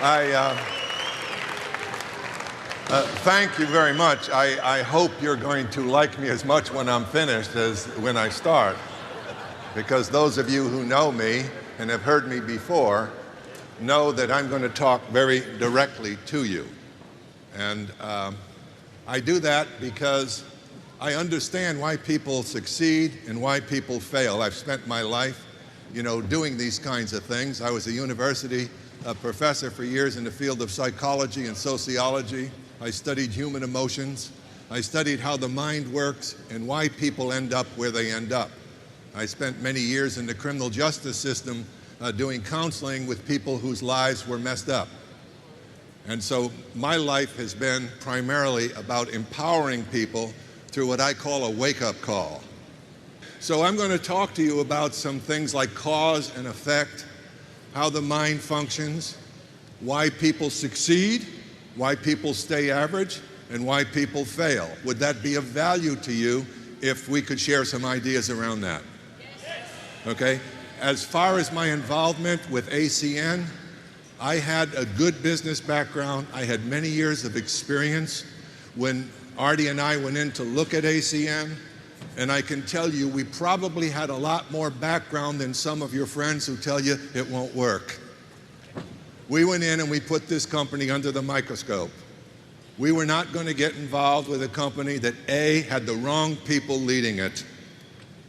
I thank you very much. I hope you're going to like me as much when I'm finished as when I start, because those of you who know me and have heard me before know that I'm going to talk very directly to you. And I do that because I understand why people succeed and why people fail. I've spent my life, doing these kinds of things. I was a university professor for years in the field of psychology and sociology. I studied human emotions. I studied how the mind works and why people end up where they end up. I spent many years in the criminal justice system doing counseling with people whose lives were messed up. And so my life has been primarily about empowering people through what I call a wake-up call. So I'm going to talk to you about some things like cause and effect, how the mind functions, why people succeed, why people stay average, and why people fail. Would that be of value to you if we could share some ideas around that? Yes. Okay? As far as my involvement with ACN, I had a good business background. I had many years of experience when Artie and I went in to look at ACN, and I can tell you we probably had a lot more background than some of your friends who tell you it won't work. We went in and we put this company under the microscope. We were not going to get involved with a company that A, had the wrong people leading it.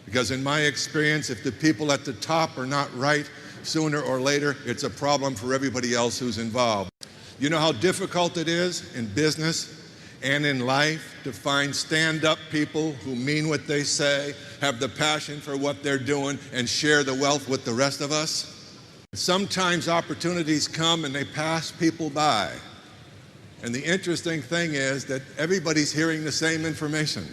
Because in my experience, if the people at the top are not right, sooner or later, it's a problem for everybody else who's involved. You know how difficult it is in business and in life to find stand-up people who mean what they say, have the passion for what they're doing, and share the wealth with the rest of us? Sometimes opportunities come and they pass people by. And the interesting thing is that everybody's hearing the same information.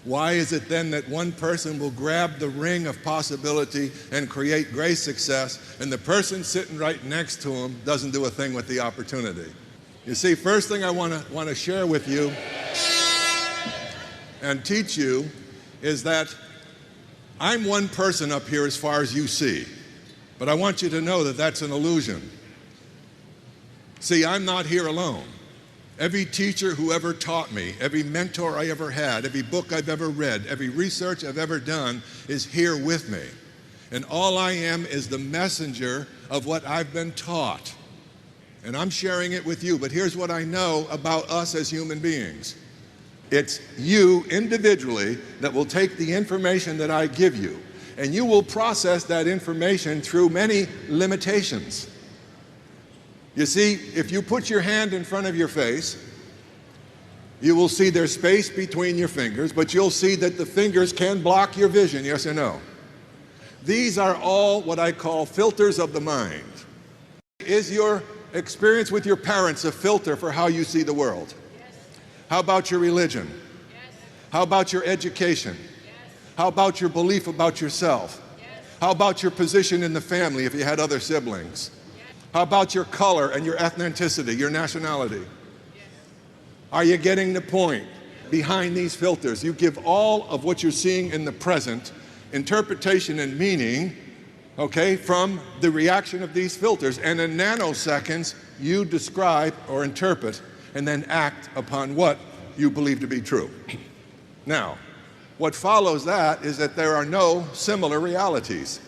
Why is it then that one person will grab the ring of possibility and create great success, and the person sitting right next to him doesn't do a thing with the opportunity? You see, first thing I want to share with you and teach you is that I'm one person up here as far as you see, but I want you to know that that's an illusion. See, I'm not here alone. Every teacher who ever taught me, every mentor I ever had, every book I've ever read, every research I've ever done is here with me. And all I am is the messenger of what I've been taught. And I'm sharing it with you, but here's what I know about us as human beings. It's you individually that will take the information that I give you, and you will process that information through many limitations. You see, if you put your hand in front of your face, you will see there's space between your fingers, but you'll see that the fingers can block your vision, yes or no? These are all what I call filters of the mind. Is your experience with your parents a filter for how you see the world? Yes. How about your religion? Yes. How about your education? Yes. How about your belief about yourself? Yes. How about your position in the family if you had other siblings? Yes. How about your color and your ethnicity, your nationality? Yes. Are you getting the point? Behind these filters, you give all of what you're seeing in the present interpretation and meaning, okay, from the reaction of these filters, and in nanoseconds you describe or interpret and then act upon what you believe to be true. Now, what follows that is that there are no similar realities.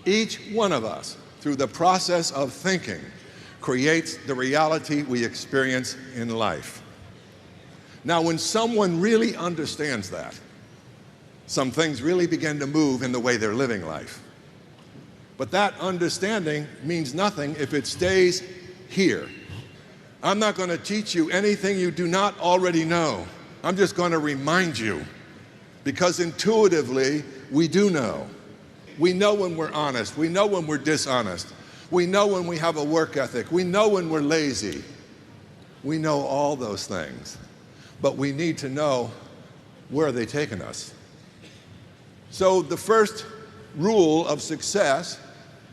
Each one of us, through the process of thinking, creates the reality we experience in life. Now, when someone really understands that, some things really begin to move in the way they're living life. But that understanding means nothing if it stays here. I'm not going to teach you anything you do not already know. I'm just going to remind you, because intuitively we do know. We know when we're honest. We know when we're dishonest. We know when we have a work ethic. We know when we're lazy. We know all those things. But we need to know, where are they taking us? So the first rule of success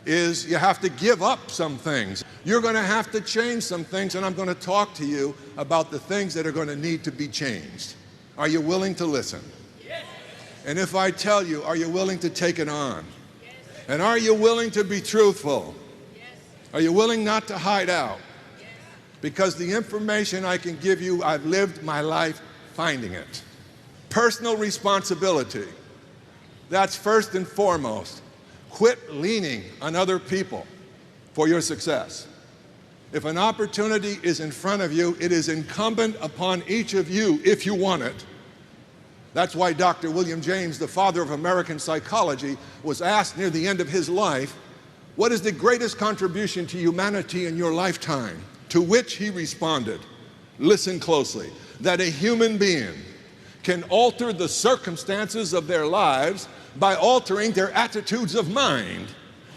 is you have to give up some things. You're going to have to change some things, and I'm going to talk to you about the things that are going to need to be changed. Are you willing to listen? Yes. And if I tell you, are you willing to take it on? Yes. And are you willing to be truthful? Yes. Are you willing not to hide out? Because the information I can give you, I've lived my life finding it. Personal responsibility. That's first and foremost. Quit leaning on other people for your success. If an opportunity is in front of you, it is incumbent upon each of you, if you want it. That's why Dr. William James, the father of American psychology, was asked near the end of his life, what is the greatest contribution to humanity in your lifetime? To which he responded, listen closely, that a human being can alter the circumstances of their lives by altering their attitudes of mind.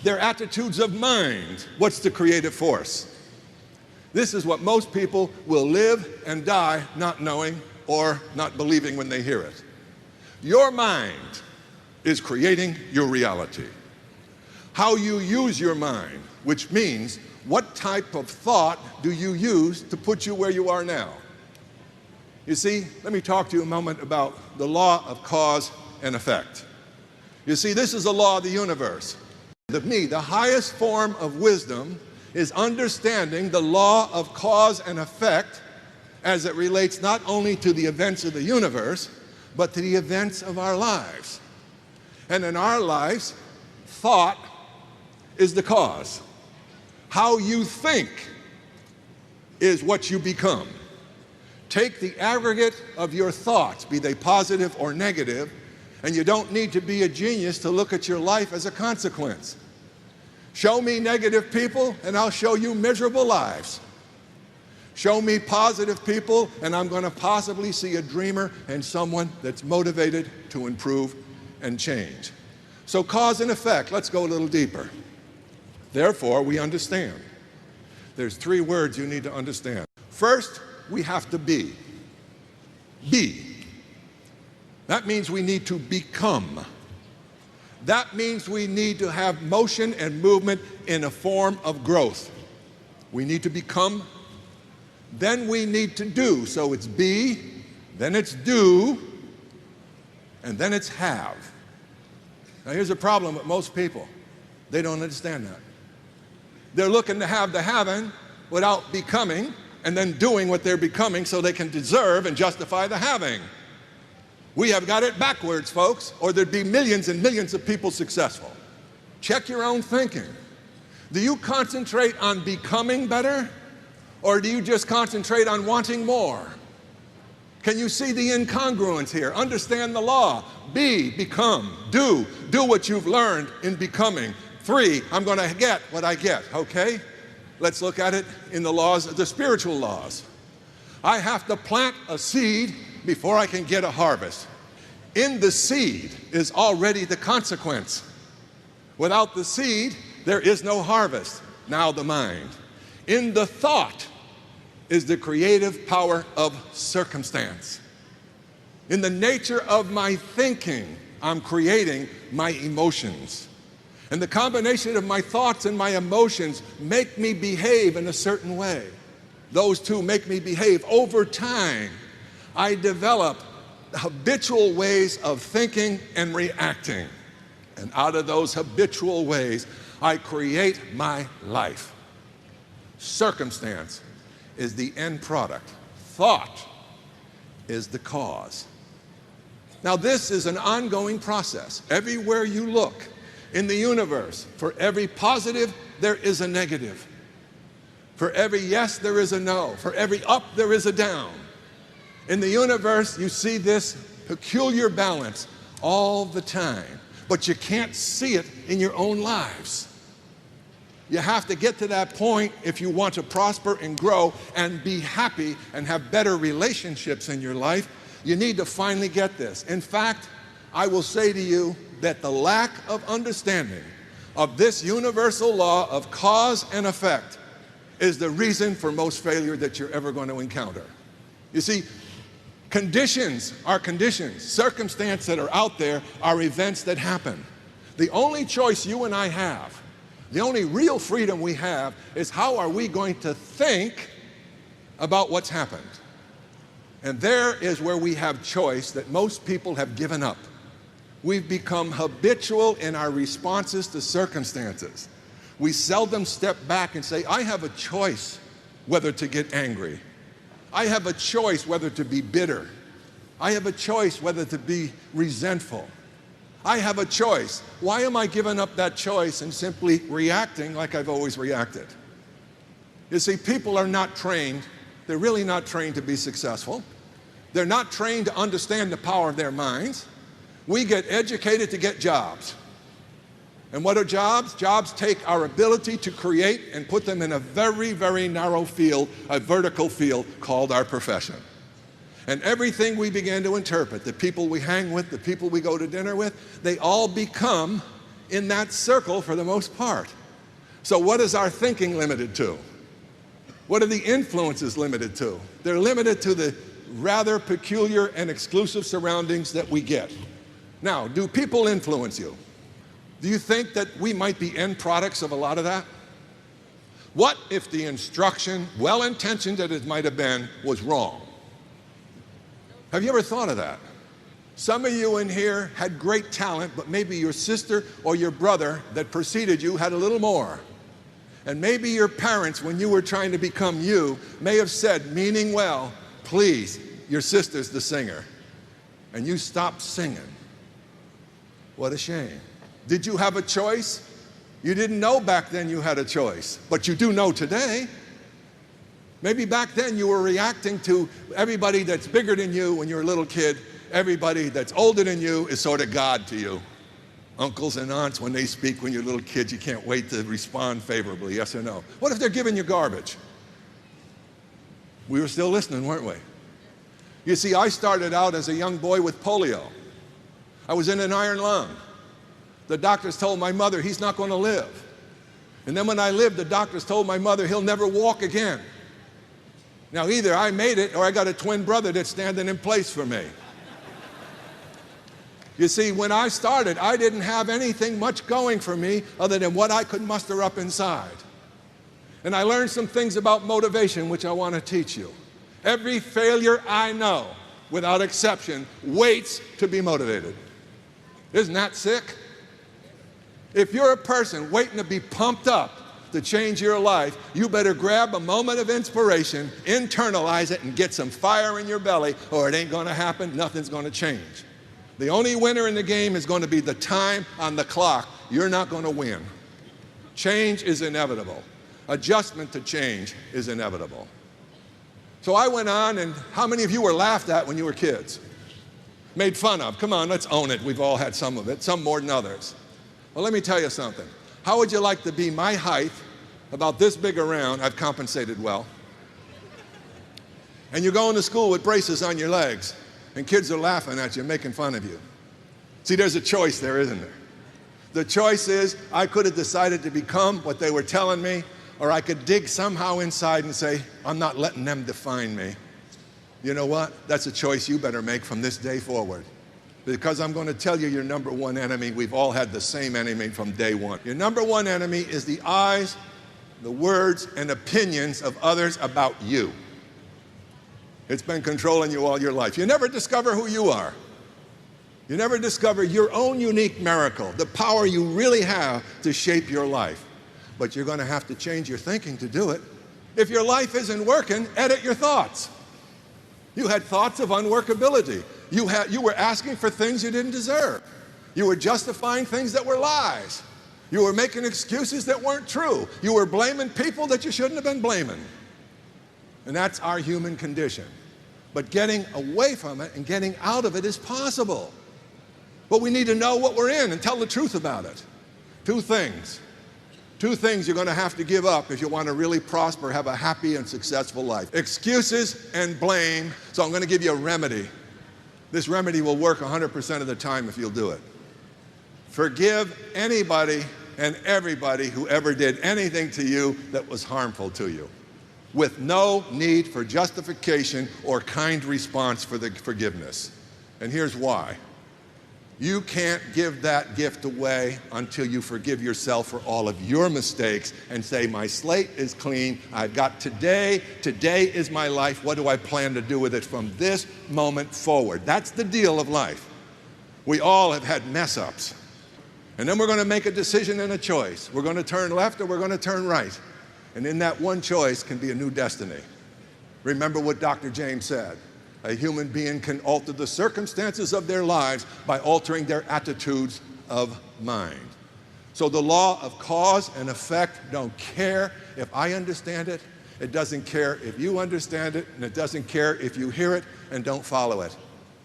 Their attitudes of mind. What's the creative force? This is what most people will live and die not knowing or not believing when they hear it. Your mind is creating your reality. How you use your mind, which means what type of thought do you use to put you where you are now? You see, let me talk to you a moment about the law of cause and effect. You see, this is the law of the universe. The highest form of wisdom is understanding the law of cause and effect as it relates not only to the events of the universe, but to the events of our lives. And in our lives, thought is the cause. How you think is what you become. Take the aggregate of your thoughts, be they positive or negative, and you don't need to be a genius to look at your life as a consequence. Show me negative people, and I'll show you miserable lives. Show me positive people, and I'm going to possibly see a dreamer and someone that's motivated to improve and change. So cause and effect, let's go a little deeper. Therefore, we understand. There's three words you need to understand. First, we have to be. Be. That means we need to become. That means we need to have motion and movement in a form of growth. We need to become, then we need to do. So it's be, then it's do, and then it's have. Now here's a problem with most people. They don't understand that. They're looking to have the having without becoming and then doing what they're becoming so they can deserve and justify the having. We have got it backwards, folks, or there'd be millions and millions of people successful. Check your own thinking. Do you concentrate on becoming better, or do you just concentrate on wanting more? Can you see the incongruence here? Understand the law. Be, become, do what you've learned in becoming. 3, I'm going to get what I get, okay? Let's look at it in the laws, the spiritual laws. I have to plant a seed before I can get a harvest. In the seed is already the consequence. Without the seed, there is no harvest. Now the mind. In the thought is the creative power of circumstance. In the nature of my thinking, I'm creating my emotions. And the combination of my thoughts and my emotions make me behave in a certain way. Those two make me behave. Over time, I develop habitual ways of thinking and reacting. And out of those habitual ways, I create my life. Circumstance is the end product. Thought is the cause. Now, this is an ongoing process. Everywhere you look in the universe, for every positive, there is a negative. For every yes, there is a no. For every up, there is a down. In the universe, you see this peculiar balance all the time, but you can't see it in your own lives. You have to get to that point if you want to prosper and grow and be happy and have better relationships in your life. You need to finally get this. In fact, I will say to you that the lack of understanding of this universal law of cause and effect is the reason for most failure that you're ever going to encounter. You see, conditions are conditions. Circumstances that are out there are events that happen. The only choice you and I have, the only real freedom we have, is how are we going to think about what's happened. And there is where we have choice that most people have given up. We've become habitual in our responses to circumstances. We seldom step back and say, I have a choice whether to get angry. I have a choice whether to be bitter. I have a choice whether to be resentful. I have a choice. Why am I giving up that choice and simply reacting like I've always reacted? You see, people are not trained. They're really not trained to be successful. They're not trained to understand the power of their minds. We get educated to get jobs. And what are jobs? Jobs take our ability to create and put them in a very, very narrow field, a vertical field called our profession. And everything we begin to interpret, the people we hang with, the people we go to dinner with, they all become in that circle for the most part. So what is our thinking limited to? What are the influences limited to? They're limited to the rather peculiar and exclusive surroundings that we get. Now, do people influence you? Do you think that we might be end products of a lot of that? What if the instruction, well-intentioned as it might have been, was wrong? Have you ever thought of that? Some of you in here had great talent, but maybe your sister or your brother that preceded you had a little more. And maybe your parents, when you were trying to become you, may have said, meaning well, please, your sister's the singer. And you stopped singing. What a shame. Did you have a choice? You didn't know back then you had a choice, but you do know today. Maybe back then you were reacting to everybody that's bigger than you when you were a little kid. Everybody that's older than you is sort of God to you. Uncles and aunts, when they speak when you're little kids, you can't wait to respond favorably, yes or no. What if they're giving you garbage? We were still listening, weren't we? You see, I started out as a young boy with polio. I was in an iron lung. The doctors told my mother he's not going to live. And then when I lived, the doctors told my mother he'll never walk again. Now either I made it or I got a twin brother that's standing in place for me. You see, when I started, I didn't have anything much going for me other than what I could muster up inside. And I learned some things about motivation, which I want to teach you. Every failure I know, without exception, waits to be motivated. Isn't that sick? If you're a person waiting to be pumped up to change your life, you better grab a moment of inspiration, internalize it, and get some fire in your belly, or it ain't going to happen, nothing's going to change. The only winner in the game is going to be the time on the clock. You're not going to win. Change is inevitable. Adjustment to change is inevitable. So I went on, and how many of you were laughed at when you were kids? Made fun of? Come on, let's own it. We've all had some of it, some more than others. Well, let me tell you something. How would you like to be my height, about this big around? I've compensated well. And you're going to school with braces on your legs, and kids are laughing at you, making fun of you. See, there's a choice there, isn't there? The choice is, I could have decided to become what they were telling me, or I could dig somehow inside and say, I'm not letting them define me. You know what? That's a choice you better make from this day forward. Because I'm going to tell you your number one enemy. We've all had the same enemy from day one. Your number one enemy is the eyes, the words, and opinions of others about you. It's been controlling you all your life. You never discover who you are. You never discover your own unique miracle, the power you really have to shape your life. But you're going to have to change your thinking to do it. If your life isn't working, edit your thoughts. You had thoughts of unworkability. You were asking for things you didn't deserve. You were justifying things that were lies. You were making excuses that weren't true. You were blaming people that you shouldn't have been blaming. And that's our human condition. But getting away from it and getting out of it is possible. But we need to know what we're in and tell the truth about it. Two things. Two things you're going to have to give up if you want to really prosper, have a happy and successful life. Excuses and blame. So I'm going to give you a remedy. This remedy will work 100% of the time if you'll do it. Forgive anybody and everybody who ever did anything to you that was harmful to you, with no need for justification or kind response for the forgiveness. And here's why. You can't give that gift away until you forgive yourself for all of your mistakes and say, my slate is clean, I've got today, today is my life, what do I plan to do with it from this moment forward? That's the deal of life. We all have had mess-ups. And then we're going to make a decision and a choice. We're going to turn left or we're going to turn right. And in that one choice can be a new destiny. Remember what Dr. James said. A human being can alter the circumstances of their lives by altering their attitudes of mind. So the law of cause and effect don't care if I understand it. It doesn't care if you understand it, and it doesn't care if you hear it and don't follow it.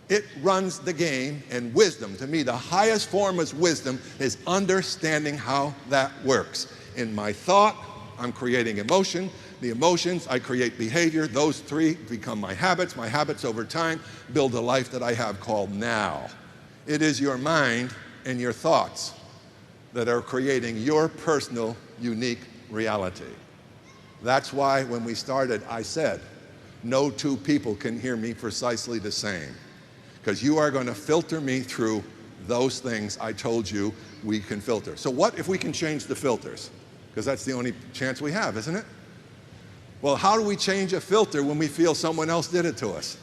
It runs the game, and wisdom, to me, the highest form of wisdom is understanding how that works. In my thought, I'm creating emotion. The emotions, I create behavior. Those three become my habits. My habits over time build a life that I have called now. It is your mind and your thoughts that are creating your personal, unique reality. That's why when we started, I said, no two people can hear me precisely the same, because you are going to filter me through those things I told you we can filter. So what if we can change the filters? Because that's the only chance we have, isn't it? Well, how do we change a filter when we feel someone else did it to us?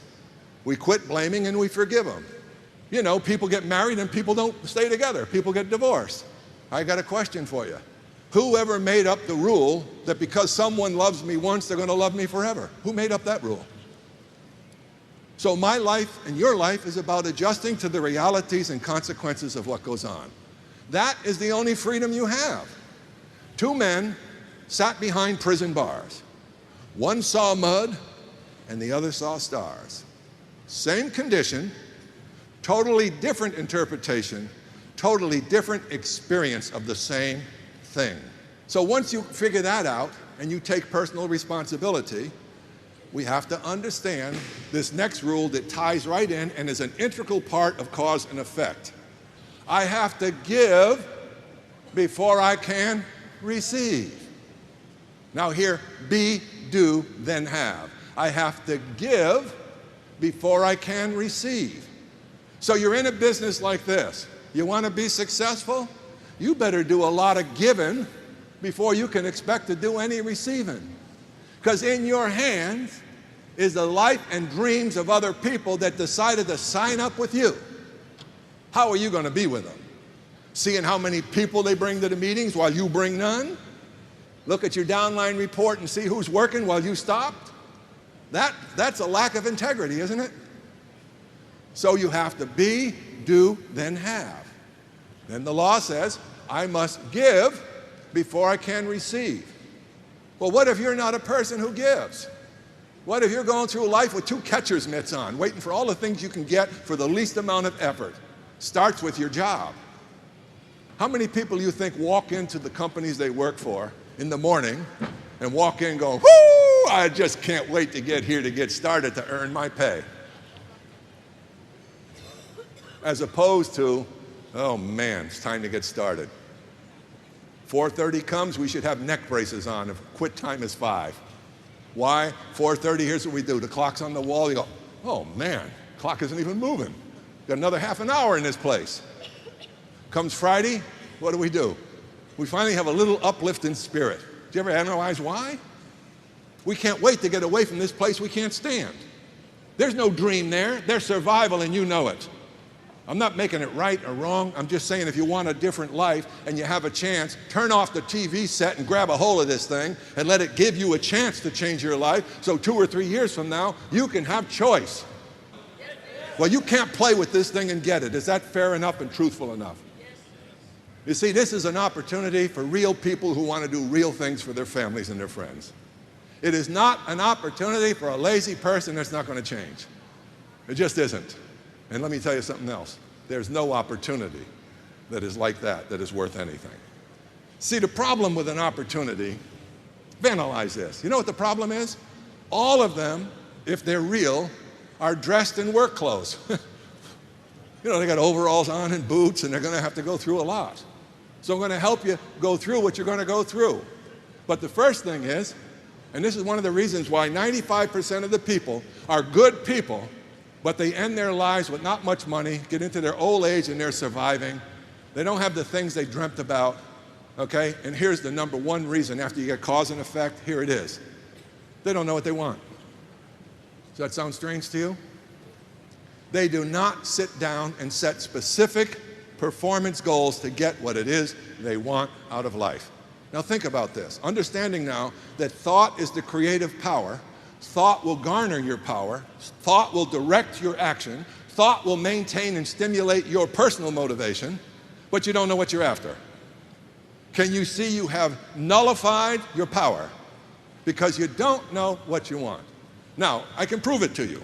We quit blaming and we forgive them. You know, people get married and people don't stay together. People get divorced. I got a question for you. Whoever made up the rule that because someone loves me once, they're going to love me forever? Who made up that rule? So my life and your life is about adjusting to the realities and consequences of what goes on. That is the only freedom you have. Two men sat behind prison bars. One saw mud and the other saw stars. Same condition, totally different interpretation, totally different experience of the same thing. So once you figure that out and you take personal responsibility, we have to understand this next rule that ties right in and is an integral part of cause and effect. I have to give before I can receive. Now here, be, do, then have. I have to give before I can receive. So you're in a business like this. You want to be successful? You better do a lot of giving before you can expect to do any receiving. Because in your hands is the life and dreams of other people that decided to sign up with you. How are you going to be with them? Seeing how many people they bring to the meetings while you bring none? Look at your downline report and see who's working while you stopped? That's a lack of integrity, isn't it? So you have to be, do, then have. Then the law says, I must give before I can receive. Well, what if you're not a person who gives? What if you're going through life with two catcher's mitts on, waiting for all the things you can get for the least amount of effort? Starts with your job. How many people you think walk into the companies they work for in the morning and walk in going, whoo, I just can't wait to get here to get started to earn my pay? As opposed to, oh man, it's time to get started. 4:30 comes, we should have neck braces on if quit time is 5. Why? 4:30, here's what we do. The clock's on the wall, you go, oh man, clock isn't even moving. Got another half an hour in this place. Comes Friday, what do? We finally have a little uplift in spirit. Do you ever analyze why? We can't wait to get away from this place we can't stand. There's no dream there. There's survival, and you know it. I'm not making it right or wrong. I'm just saying if you want a different life and you have a chance, turn off the TV set and grab a hold of this thing and let it give you a chance to change your life so 2 or 3 years from now, you can have choice. Well, you can't play with this thing and get it. Is that fair enough and truthful enough? You see, this is an opportunity for real people who want to do real things for their families and their friends. It is not an opportunity for a lazy person that's not going to change. It just isn't. And let me tell you something else. There's no opportunity that is like that is worth anything. See, the problem with an opportunity, analyze this. You know what the problem is? All of them, if they're real, are dressed in work clothes. You know, they got overalls on and boots, and they're going to have to go through a lot. So I'm going to help you go through what you're going to go through. But the first thing is, and this is one of the reasons why 95% of the people are good people, but they end their lives with not much money, get into their old age and they're surviving. They don't have the things they dreamt about, okay? And here's the number one reason after you get cause and effect, here it is. They don't know what they want. Does that sound strange to you? They do not sit down and set specific performance goals to get what it is they want out of life. Now think about this. Understanding now that thought is the creative power, thought will garner your power, thought will direct your action, thought will maintain and stimulate your personal motivation, but you don't know what you're after. Can you see you have nullified your power because you don't know what you want? Now, I can prove it to you.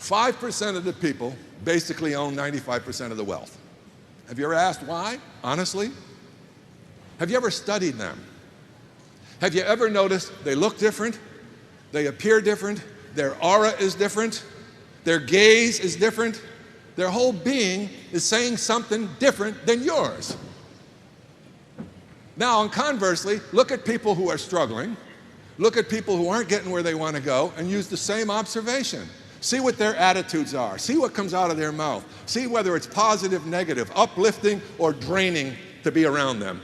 5% of the people basically own 95% of the wealth. Have you ever asked why, honestly? Have you ever studied them? Have you ever noticed they look different? They appear different? Their aura is different? Their gaze is different? Their whole being is saying something different than yours. Now, and conversely, look at people who are struggling, look at people who aren't getting where they want to go, and use the same observation. See what their attitudes are. See what comes out of their mouth. See whether it's positive, negative, uplifting, or draining to be around them.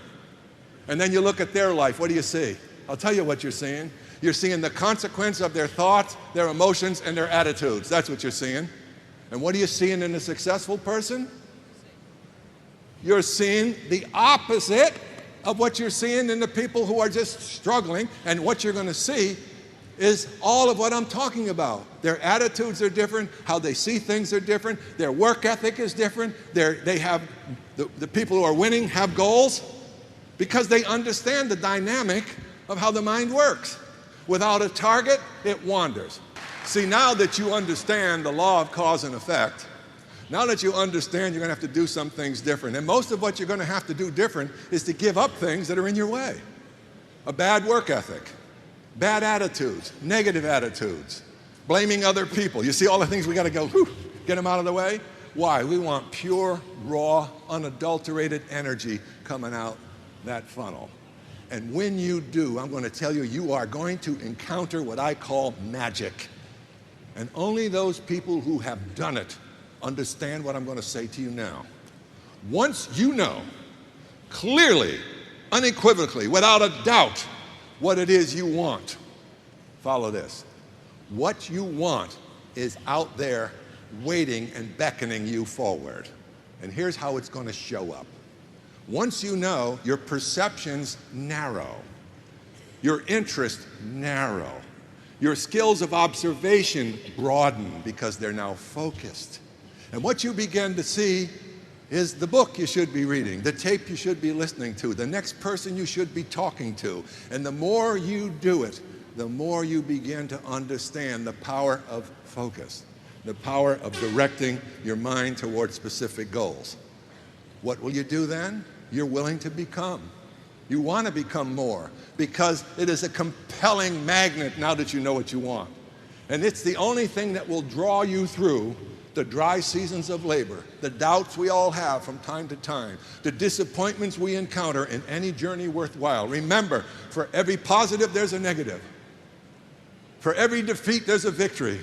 And then you look at their life. What do you see? I'll tell you what you're seeing. You're seeing the consequence of their thoughts, their emotions, and their attitudes. That's what you're seeing. And what are you seeing in a successful person? You're seeing the opposite of what you're seeing in the people who are just struggling. And what you're going to see is all of what I'm talking about. Their attitudes are different, how they see things are different, their work ethic is different, the people who are winning have goals because they understand the dynamic of how the mind works. Without a target, it wanders. See, now that you understand the law of cause and effect, now that you understand you're going to have to do some things different, and most of what you're going to have to do different is to give up things that are in your way. A bad work ethic, bad attitudes, negative attitudes, blaming other people. You see all the things we got to go, get them out of the way? Why? We want pure, raw, unadulterated energy coming out that funnel. And when you do, I'm going to tell you, you are going to encounter what I call magic. And only those people who have done it understand what I'm going to say to you now. Once you know clearly, unequivocally, without a doubt, what it is you want, follow this. What you want is out there waiting and beckoning you forward. And here's how it's going to show up. Once you know, your perceptions narrow, your interest narrow, your skills of observation broaden because they're now focused. And what you begin to see is the book you should be reading, the tape you should be listening to, the next person you should be talking to. And the more you do it, the more you begin to understand the power of focus, the power of directing your mind towards specific goals. What will you do then? You're willing to become. You want to become more because it is a compelling magnet now that you know what you want. And it's the only thing that will draw you through the dry seasons of labor, the doubts we all have from time to time, the disappointments we encounter in any journey worthwhile. Remember, for every positive, there's a negative. For every defeat, there's a victory.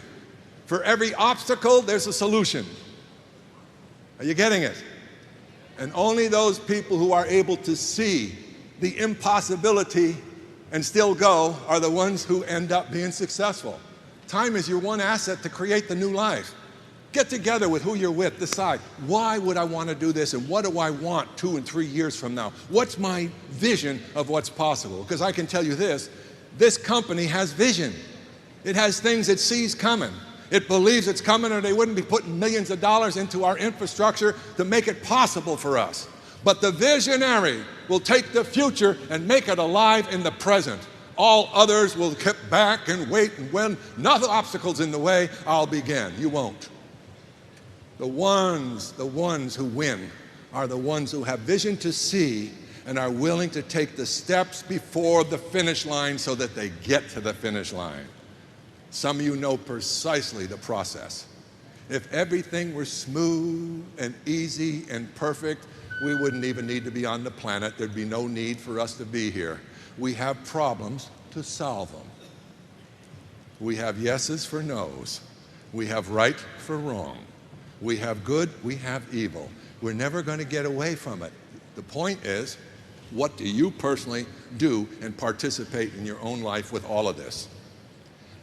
For every obstacle, there's a solution. Are you getting it? And only those people who are able to see the impossibility and still go are the ones who end up being successful. Time is your one asset to create the new life. Get together with who you're with. Decide, why would I want to do this and what do I want 2 and 3 years from now? What's my vision of what's possible? Because I can tell you this company has vision. It has things it sees coming. It believes it's coming or they wouldn't be putting millions of dollars into our infrastructure to make it possible for us. But the visionary will take the future and make it alive in the present. All others will keep back and wait, and when no obstacles in the way, I'll begin. You won't. The ones who win are the ones who have vision to see and are willing to take the steps before the finish line so that they get to the finish line. Some of you know precisely the process. If everything were smooth and easy and perfect, we wouldn't even need to be on the planet. There'd be no need for us to be here. We have problems to solve them. We have yeses for nos. We have right for wrong. We have good, we have evil. We're never going to get away from it. The point is, what do you personally do and participate in your own life with all of this?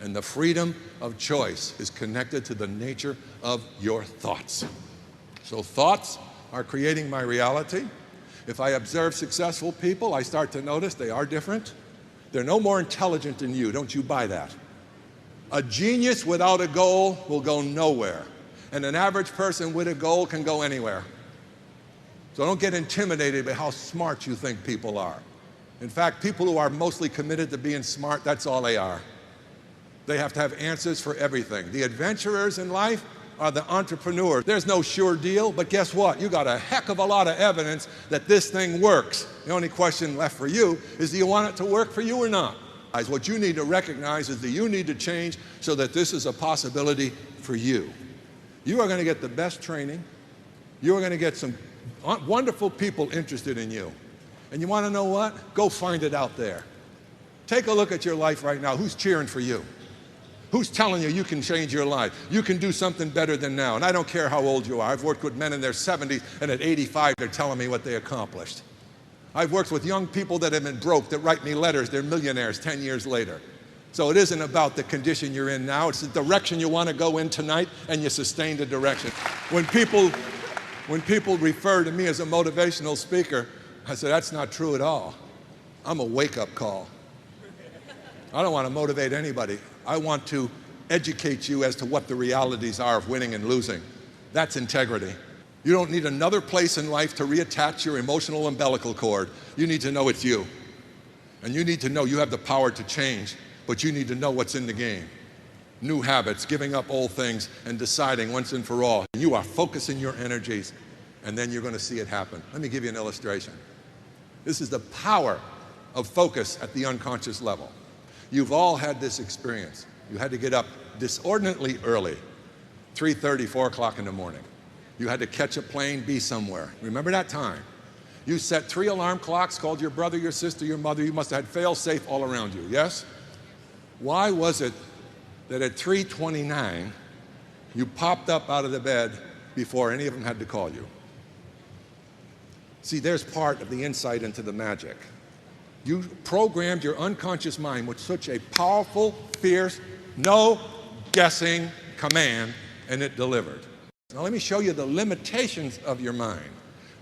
And the freedom of choice is connected to the nature of your thoughts. So thoughts are creating my reality. If I observe successful people, I start to notice they are different. They're no more intelligent than you. Don't you buy that? A genius without a goal will go nowhere. And an average person with a goal can go anywhere. So don't get intimidated by how smart you think people are. In fact, people who are mostly committed to being smart, that's all they are. They have to have answers for everything. The adventurers in life are the entrepreneurs. There's no sure deal, but guess what? You got a heck of a lot of evidence that this thing works. The only question left for you is, do you want it to work for you or not? What you need to recognize is that you need to change so that this is a possibility for you. You are going to get the best training. You are going to get some wonderful people interested in you. And you want to know what? Go find it out there. Take a look at your life right now. Who's cheering for you? Who's telling you you can change your life? You can do something better than now. And I don't care how old you are. I've worked with men in their 70s, and at 85, they're telling me what they accomplished. I've worked with young people that have been broke that write me letters. They're millionaires 10 years later. So it isn't about the condition you're in now. It's the direction you want to go in tonight, and you sustain the direction. When people refer to me as a motivational speaker, I say, that's not true at all. I'm a wake-up call. I don't want to motivate anybody. I want to educate you as to what the realities are of winning and losing. That's integrity. You don't need another place in life to reattach your emotional umbilical cord. You need to know it's you. And you need to know you have the power to change, but you need to know what's in the game. New habits, giving up old things, and deciding once and for all. You are focusing your energies, and then you're going to see it happen. Let me give you an illustration. This is the power of focus at the unconscious level. You've all had this experience. You had to get up disordinately early, 3:30, 4 o'clock in the morning. You had to catch a plane, be somewhere. Remember that time? You set 3 alarm clocks, called your brother, your sister, your mother. You must have had fail-safe all around you, yes? Why was it that at 3:29, you popped up out of the bed before any of them had to call you? See, there's part of the insight into the magic. You programmed your unconscious mind with such a powerful, fierce, no guessing command, and it delivered. Now let me show you the limitations of your mind.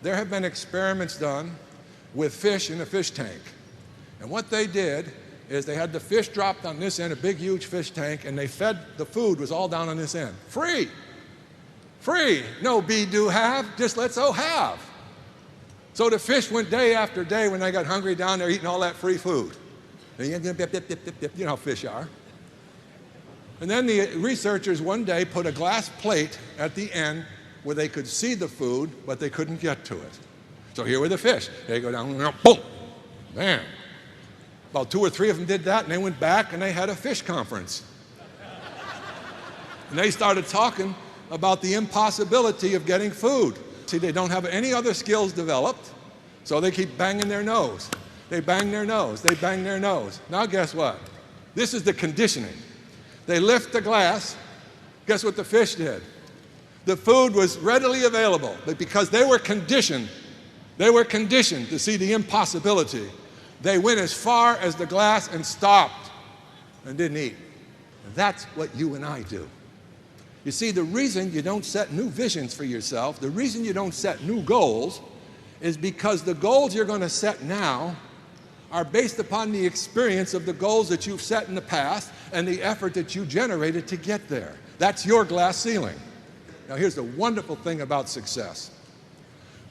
There have been experiments done with fish in a fish tank. And what they did is they had the fish dropped on this end, a big, huge fish tank, and they fed, the food was all down on this end. Free. Free. No be, do, have, just let's have. So the fish went day after day when they got hungry down there eating all that free food. You know how fish are. And then the researchers one day put a glass plate at the end where they could see the food, but they couldn't get to it. So here were the fish. They go down, boom, bam. About 2 or 3 of them did that, and they went back and they had a fish conference. And they started talking about the impossibility of getting food. See, they don't have any other skills developed, so they keep banging their nose. They bang their nose, they bang their nose. Now guess what? This is the conditioning. They lift the glass, guess what the fish did? The food was readily available, but because they were conditioned to see the impossibility, they went as far as the glass and stopped and didn't eat. And that's what you and I do. You see, the reason you don't set new visions for yourself, the reason you don't set new goals, is because the goals you're going to set now are based upon the experience of the goals that you've set in the past and the effort that you generated to get there. That's your glass ceiling. Now here's the wonderful thing about success.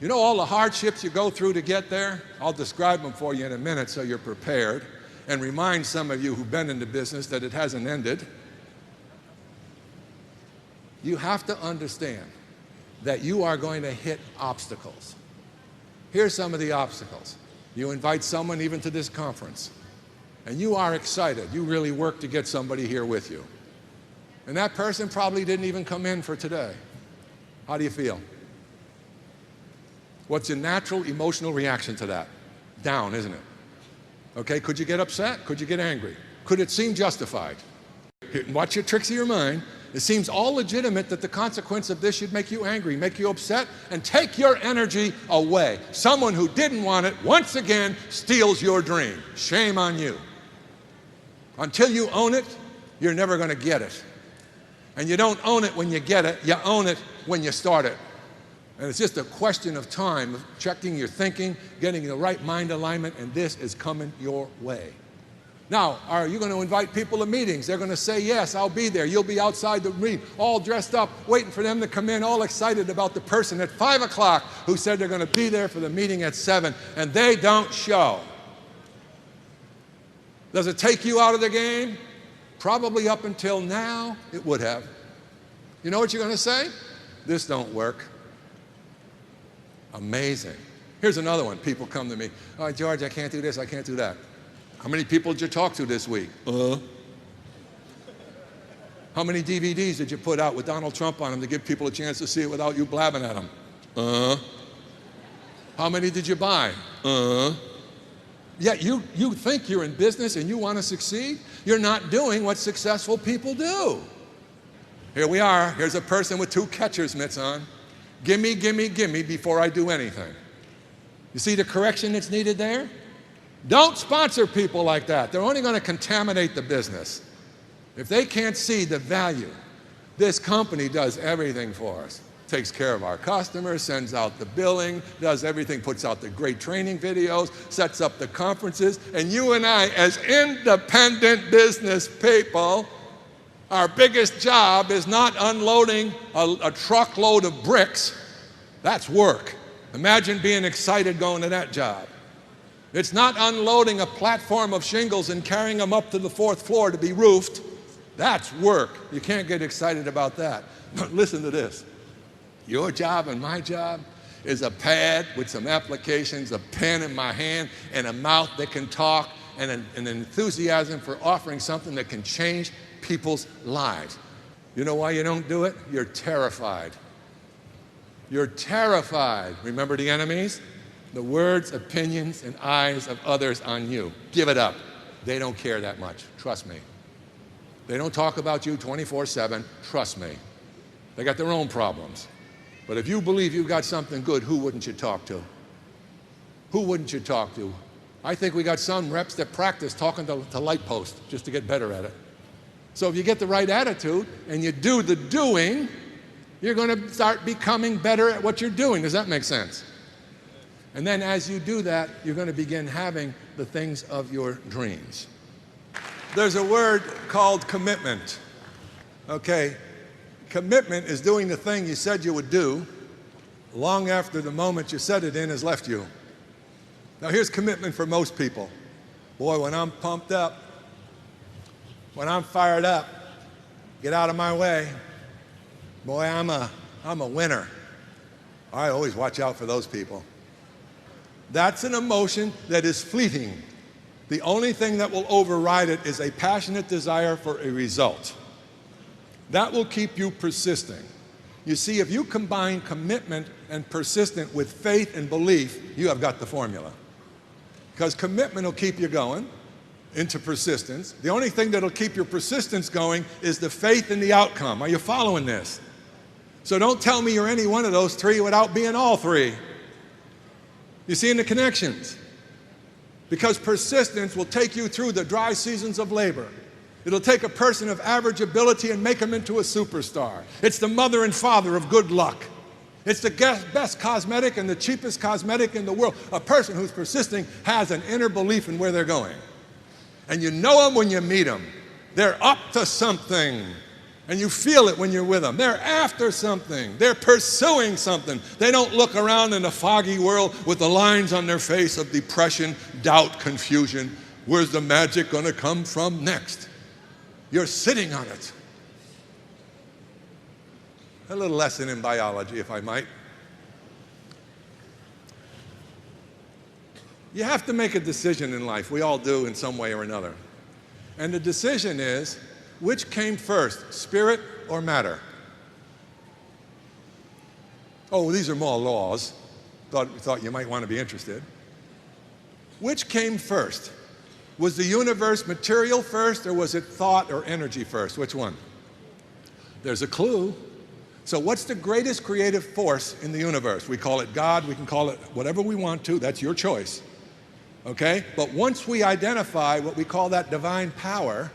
You know all the hardships you go through to get there? I'll describe them for you in a minute so you're prepared, and remind some of you who've been in the business that it hasn't ended. You have to understand that you are going to hit obstacles. Here's some of the obstacles. You invite someone even to this conference, and you are excited. You really work to get somebody here with you. And that person probably didn't even come in for today. How do you feel? What's your natural emotional reaction to that? Down, isn't it? Okay, could you get upset? Could you get angry? Could it seem justified? Watch your tricks of your mind. It seems all legitimate that the consequence of this should make you angry, make you upset, and take your energy away. Someone who didn't want it, once again, steals your dream. Shame on you. Until you own it, you're never going to get it. And you don't own it when you get it, you own it when you start it. And it's just a question of time, of checking your thinking, getting the right mind alignment, and this is coming your way. Now, are you going to invite people to meetings? They're going to say, yes, I'll be there. You'll be outside the meeting, all dressed up, waiting for them to come in, all excited about the person at 5 o'clock who said they're going to be there for the meeting at 7, and they don't show. Does it take you out of the game? Probably up until now, it would have. You know what you're going to say? This don't work. Amazing. Here's another one. People come to me, oh, George, I can't do this, I can't do that. How many people did you talk to this week? How many DVDs did you put out with Donald Trump on them to give people a chance to see it without you blabbing at them? How many did you buy? Yet you think you're in business and you want to succeed? You're not doing what successful people do. Here we are. Here's a person with 2 catcher's mitts on. Gimme, gimme, gimme before I do anything. You see the correction that's needed there? Don't sponsor people like that. They're only going to contaminate the business. If they can't see the value, this company does everything for us. Takes care of our customers, sends out the billing, does everything, puts out the great training videos, sets up the conferences, and you and I, as independent business people, our biggest job is not unloading a truckload of bricks. That's work. Imagine being excited going to that job. It's not unloading a platform of shingles and carrying them up to the 4th floor to be roofed. That's work. You can't get excited about that. But listen to this. Your job and my job is a pad with some applications, a pen in my hand, and a mouth that can talk, and an enthusiasm for offering something that can change people's lives. You know why you don't do it? You're terrified. You're terrified. Remember the enemies? The words, opinions, and eyes of others on you. Give it up. They don't care that much. Trust me. They don't talk about you 24/7. Trust me. They got their own problems. But if you believe you've got something good, who wouldn't you talk to? Who wouldn't you talk to? I think we got some reps that practice talking to light posts just to get better at it. So if you get the right attitude and you do the doing, you're going to start becoming better at what you're doing. Does that make sense? And then as you do that, you're going to begin having the things of your dreams. There's a word called commitment. Okay, commitment is doing the thing you said you would do long after the moment you said it in has left you. Now here's commitment for most people. Boy, when I'm pumped up, when I'm fired up, get out of my way. Boy, I'm a winner. I always watch out for those people. That's an emotion that is fleeting. The only thing that will override it is a passionate desire for a result. That will keep you persisting. You see, if you combine commitment and persistent with faith and belief, you have got the formula. Because commitment will keep you going into persistence. The only thing that'll keep your persistence going is the faith in the outcome. Are you following this? So don't tell me you're any one of those 3 without being all 3. You see in the connections? Because persistence will take you through the dry seasons of labor. It'll take a person of average ability and make them into a superstar. It's the mother and father of good luck. It's the best cosmetic and the cheapest cosmetic in the world. A person who's persisting has an inner belief in where they're going. And you know them when you meet them. They're up to something. And you feel it when you're with them. They're after something. They're pursuing something. They don't look around in a foggy world with the lines on their face of depression, doubt, confusion. Where's the magic going to come from next? You're sitting on it. A little lesson in biology, if I might. You have to make a decision in life. We all do in some way or another. And the decision is, which came first, spirit or matter? Oh, these are more laws. Thought you might want to be interested. Which came first? Was the universe material first, or was it thought or energy first? Which one? There's a clue. So what's the greatest creative force in the universe? We call it God. We can call it whatever we want to. That's your choice. Okay? But once we identify what we call that divine power,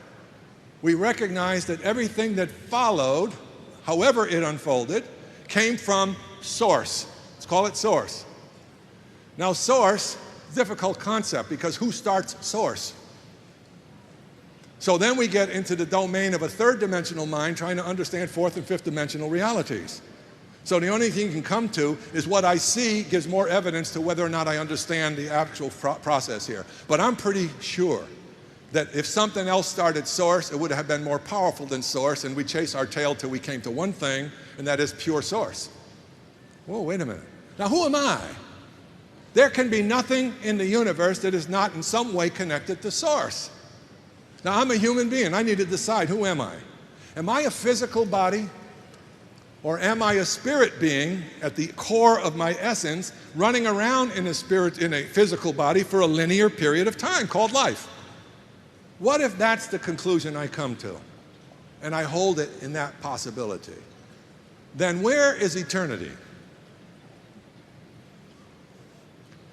we recognize that everything that followed, however it unfolded, came from source. Let's call it source. Now, source, difficult concept because who starts source? So then we get into the domain of a third-dimensional mind trying to understand fourth and fifth-dimensional realities. So the only thing you can come to is what I see gives more evidence to whether or not I understand the actual process here. But I'm pretty sure that if something else started source, it would have been more powerful than source, and we chase our tail till we came to one thing, and that is pure source. Whoa, wait a minute. Now, who am I? There can be nothing in the universe that is not in some way connected to source. Now, I'm a human being. I need to decide, who am I? Am I a physical body? Or am I a spirit being at the core of my essence, running around in a physical body for a linear period of time called life? What if that's the conclusion I come to, and I hold it in that possibility? Then where is eternity?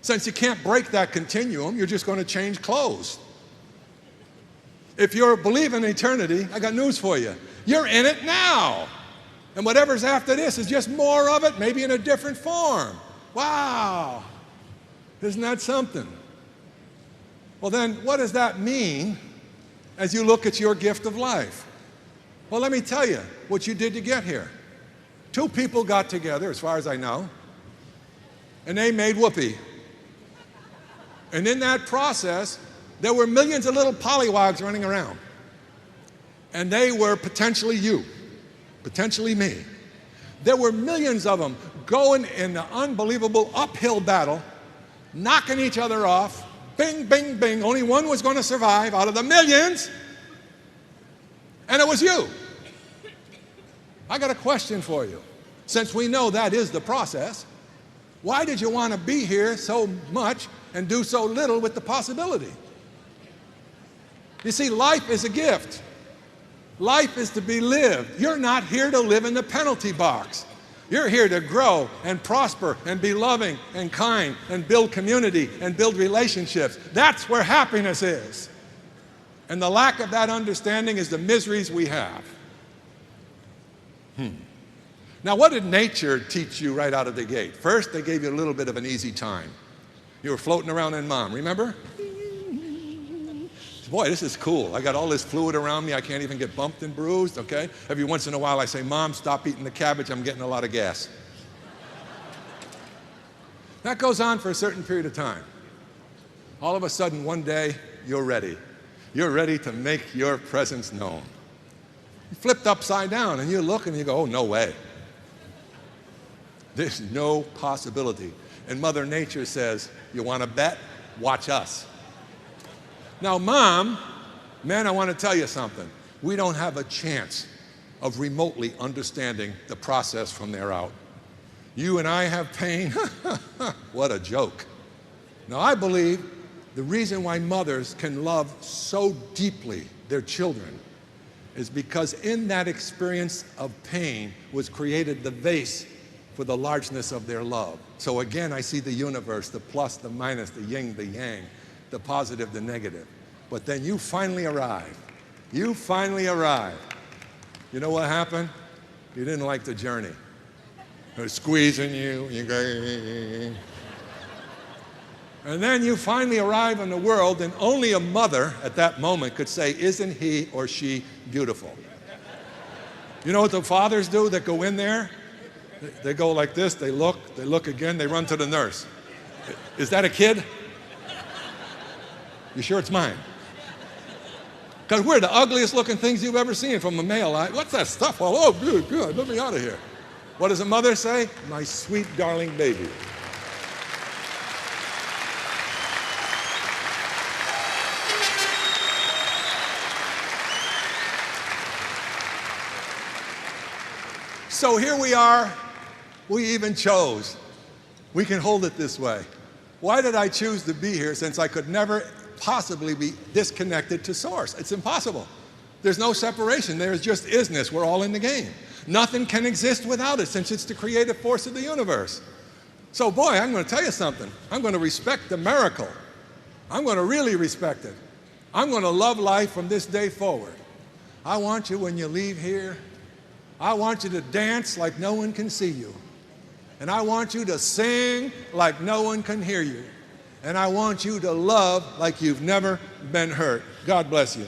Since you can't break that continuum, you're just going to change clothes. If you believe in eternity, I got news for you. You're in it now. And whatever's after this is just more of it, maybe in a different form. Wow. Isn't that something? Well, then, what does that mean as you look at your gift of life? Well, let me tell you what you did to get here. Two people got together, as far as I know, and they made whoopee. And in that process, there were millions of little pollywogs running around. And they were potentially you, potentially me. There were millions of them going in an unbelievable uphill battle, knocking each other off, bing, bing, bing. Only one was going to survive out of the millions, and it was you. I got a question for you. Since we know that is the process, why did you want to be here so much and do so little with the possibility? You see, life is a gift. Life is to be lived. You're not here to live in the penalty box. You're here to grow and prosper and be loving and kind and build community and build relationships. That's where happiness is. And the lack of that understanding is the miseries we have. Now, what did nature teach you right out of the gate? First, they gave you a little bit of an easy time. You were floating around in mom, remember? Boy, this is cool. I got all this fluid around me. I can't even get bumped and bruised, okay? Every once in a while I say, Mom, stop eating the cabbage. I'm getting a lot of gas. That goes on for a certain period of time. All of a sudden, one day, you're ready. You're ready to make your presence known. You flipped upside down and you look and you go, oh, no way. There's no possibility. And Mother Nature says, you want to bet? Watch us. Now, Mom, man, I want to tell you something. We don't have a chance of remotely understanding the process from there out. You and I have pain. What a joke. Now, I believe the reason why mothers can love so deeply their children is because in that experience of pain was created the vase for the largeness of their love. So again, I see the universe, the plus, the minus, the yin, the yang, the positive, the negative. But then you finally arrive. You finally arrive. You know what happened? You didn't like the journey. They were squeezing you. And then you finally arrive in the world, and only a mother at that moment could say, isn't he or she beautiful? You know what the fathers do that go in there? They go like this, they look again, they run to the nurse. Is that a kid? You sure it's mine? Because we're the ugliest looking things you've ever seen from a male eye. What's that stuff? Well, oh, good, let me out of here. What does a mother say? My sweet, darling baby. So here we are. We even chose. We can hold it this way. Why did I choose to be here since I could never possibly be disconnected to source? It's impossible. There's no separation. There's just isness. We're all in the game. Nothing can exist without it since it's the creative force of the universe. So boy, I'm going to tell you something. I'm going to respect the miracle. I'm going to really respect it. I'm going to love life from this day forward. I want you, when you leave here, I want you to dance like no one can see you. And I want you to sing like no one can hear you. And I want you to love like you've never been hurt. God bless you.